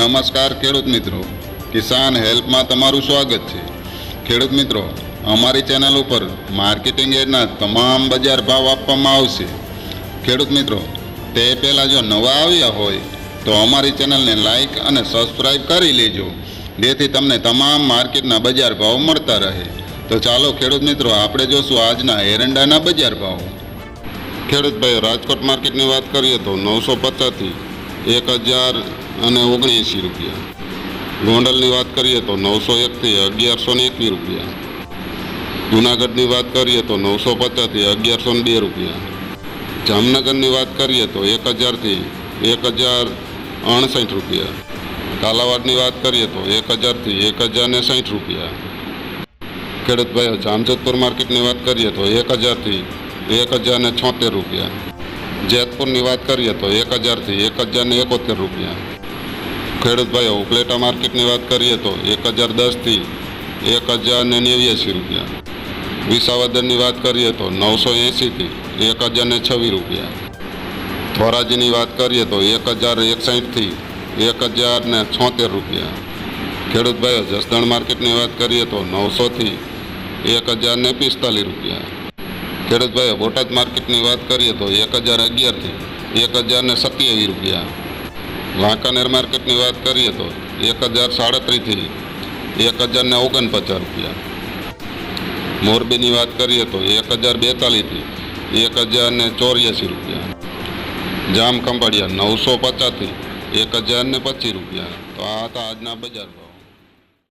નમસ્કાર ખેડૂત મિત્રો, કિસાન હેલ્પમાં તમારું સ્વાગત છે। ખેડૂત મિત્રો, અમારી ચેનલ ઉપર માર્કેટિંગ એડના તમામ બજાર ભાવ આપવામાં આવશે। ખેડૂત મિત્રો, તે પહેલાં જો નવા આવ્યા હોય તો અમારી ચેનલને લાઈક અને સબસ્ક્રાઈબ કરી લેજો, જેથી તમને તમામ માર્કેટના બજાર ભાવ મળતા રહે। તો ચાલો ખેડૂત મિત્રો, આપણે જોશું આજના એરંડાના બજાર ભાવ। ખેડૂત ભાઈ, રાજકોટ માર્કેટની વાત કરીએ તો 950થી 1079 રૂપિયા। ગોંડલની વાત કરીએ તો 901થી 1121 રૂપિયા। જૂનાગઢની વાત કરીએ તો 950થી 1102 રૂપિયા। જામનગરની વાત કરીએ તો 1000થી 1068 રૂપિયા। કાલાવાડની વાત કરીએ તો 1000થી 1060 રૂપિયા। ખેડૂત ભાઈઓ, જામજોધપુર માર્કેટની વાત કરીએ તો 1000થી 1076 રૂપિયા। જેતપુરની વાત કરીએ તો 1000થી 1071 રૂપિયા। ખેડૂત ભાઈઓ, ઉપલેટા માર્કેટની વાત કરીએ તો 1010થી 1089 રૂપિયા। વિસાવદરની વાત કરીએ તો 980થી 1026 રૂપિયા। ધોરાજીની વાત કરીએ તો 1061થી 1076 રૂપિયા। ખેડૂત ભાઈઓ, જસદણ માર્કેટની વાત કરીએ તો 900થી 1045 રૂપિયા। ખેડૂત ભાઈઓ, બોટાદ માર્કેટની વાત કરીએ તો 1011થી 1027 રૂપિયા। વાંકાનેર માર્કેટની વાત કરીએ તો 1037થી 1049 રૂપિયા। મોરબીની વાત કરીએ તો 1042થી 1084 રૂપિયા। જામ ખંભાળિયા 950થી 1025 રૂપિયા। તો આ હતા આજના બજાર ભાવ।